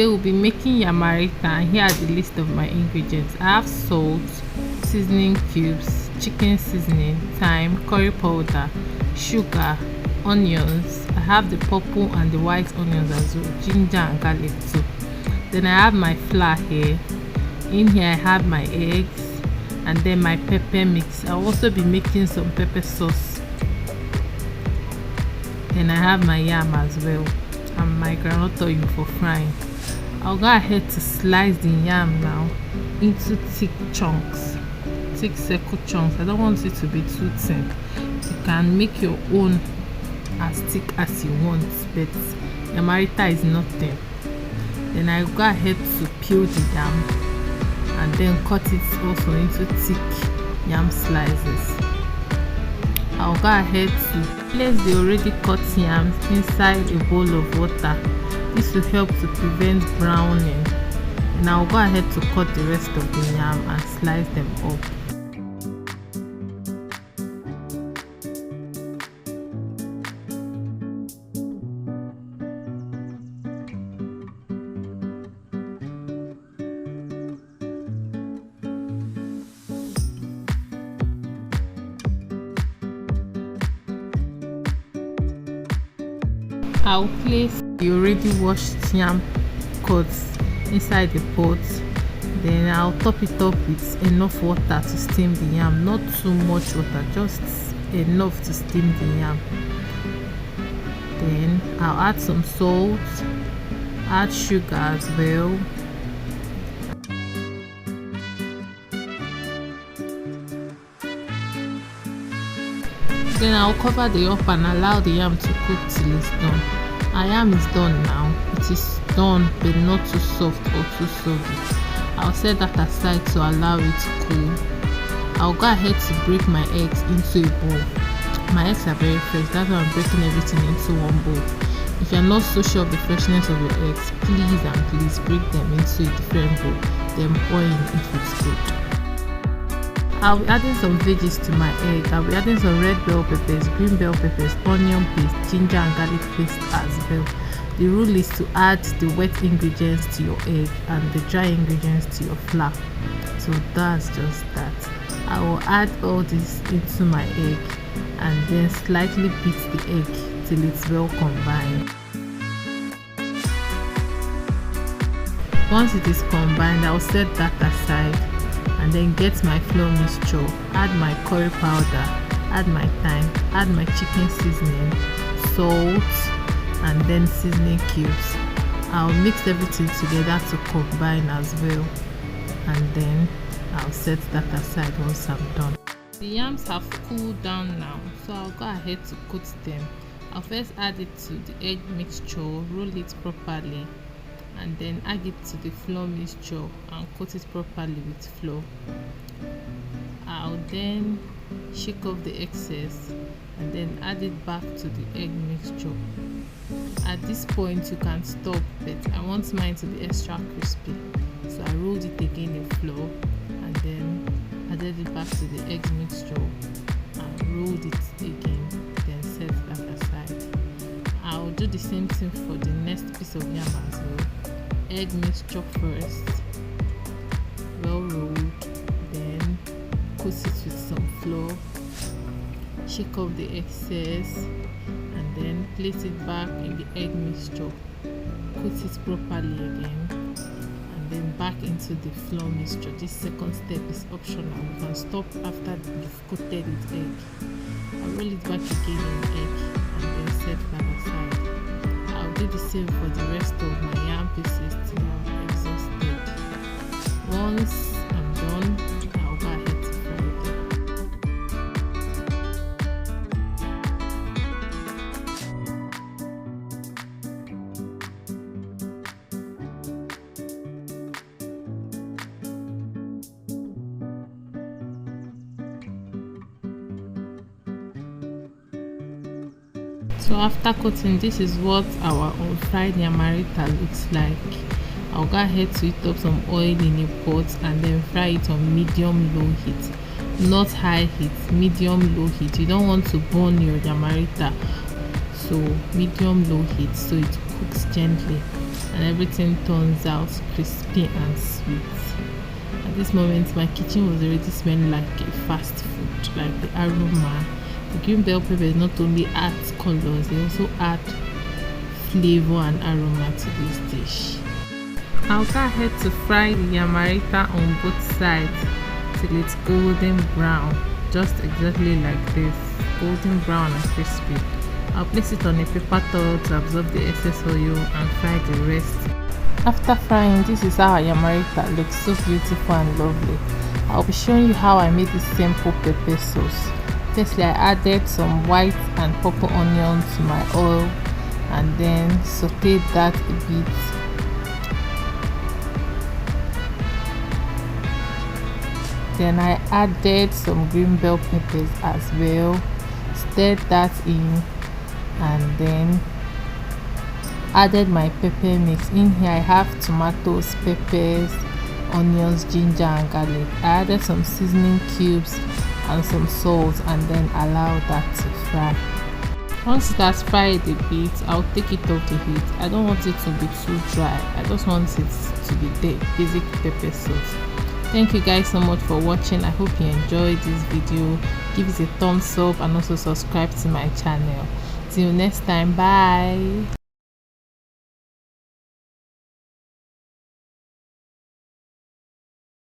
Today we'll be making yamarita, and here are the list of my ingredients. I have salt, seasoning cubes, chicken seasoning, thyme, curry powder, sugar, onions. I have the purple and the white onions as well, ginger and garlic too. Then I have my flour here. In here I have my eggs and then my pepper mix. I'll also be making some pepper sauce. Then I have my yam as well and my groundnut oil for frying. I'll go ahead to slice the yam now into thick chunks, thick circle chunks. I don't want it to be too thin. You can make your own as thick as you want, but yamarita is not thin. Then I go ahead to peel the yam and then cut it also into thick yam slices. I'll go ahead to place the already cut yams inside a bowl of water. This will help to prevent browning. And I'll go ahead to cut the rest of the yam and slice them up. I'll place the already washed yam cuts inside the pot. Then I'll top it up with enough water to steam the yam. Not too much water, just enough to steam the yam. Then I'll add some salt, add sugar as well. Then I'll cover the up and allow the yam to cook till it's done. Our yam is done now. It is done but not too soft or too soggy. I'll set that aside to allow it to cool. I'll go ahead to break my eggs into a bowl. My eggs are very fresh, that's why I'm breaking everything into one bowl. If you're not so sure of the freshness of your eggs, please break them into a different bowl, then pour in if it's good. I'll be adding some veggies to my egg. I'll be adding some red bell peppers, green bell peppers, onion paste, ginger and garlic paste as well. The rule is to add the wet ingredients to your egg and the dry ingredients to your flour. So that's just that. I will add all this into my egg and then slightly beat the egg till it's well combined. Once it is combined, I'll set that aside and then get my flour mixture, add my curry powder, add my thyme, add my chicken seasoning, salt and then seasoning cubes. I'll mix everything together to combine as well, and then I'll set that aside once I'm done. The yams have cooled down now, so I'll go ahead to coat them. I'll first add it to the egg mixture, roll it properly, and then add it to the flour mixture and coat it properly with flour. I'll then shake off the excess and then add it back to the egg mixture. At this point you can stop, but I want mine to be extra crispy, so I rolled it again in flour and then added it back to the egg mixture and rolled it again, then set that aside. I'll do the same thing for the next piece of yam as well. Egg mixture first, well rolled, then coat it with some flour, shake off the excess and then place it back in the egg mixture, coat it properly again and then back into the flour mixture. This second step is optional, you can stop after you've coated it egg. I'll roll it back again in egg and then set that aside. I'll do the same for the rest of my yam pieces till I'm exhausted. Once I'm done, I'll go ahead to fry them. So after cutting, this is what our unfried yamarita looks like. I'll go ahead to heat up some oil in a pot and then fry it on medium-low heat, not high heat, medium-low heat. You don't want to burn your yamarita, so medium-low heat so it cooks gently. and everything turns out crispy and sweet. At this moment, my kitchen was already smelling like a fast food, like the aroma. The green bell pepper not only adds colors, they also add flavor and aroma to this dish. I'll go ahead to fry the Yamarita on both sides till it's golden brown, just exactly like this, golden brown and crispy. I'll place it on a paper towel to absorb the excess oil and fry the rest. After frying, this is how our Yamarita looks, so beautiful and lovely. I'll be showing you how I made this simple pepper sauce. Firstly, I added some white and purple onion to my oil and then sauteed that a bit. Then I added some green bell peppers as well, stirred that in, and then added my pepper mix. In here I have tomatoes, peppers, onions, ginger and garlic. I added some seasoning cubes and some salt and then allow that to fry. Once it has fried a bit, I'll take it off the heat. I don't want it to be too dry. I just want it to be the basic pepper sauce. Thank you guys so much for watching. I hope you enjoyed this video. Give it a thumbs up and also subscribe to my channel. Till next time, bye.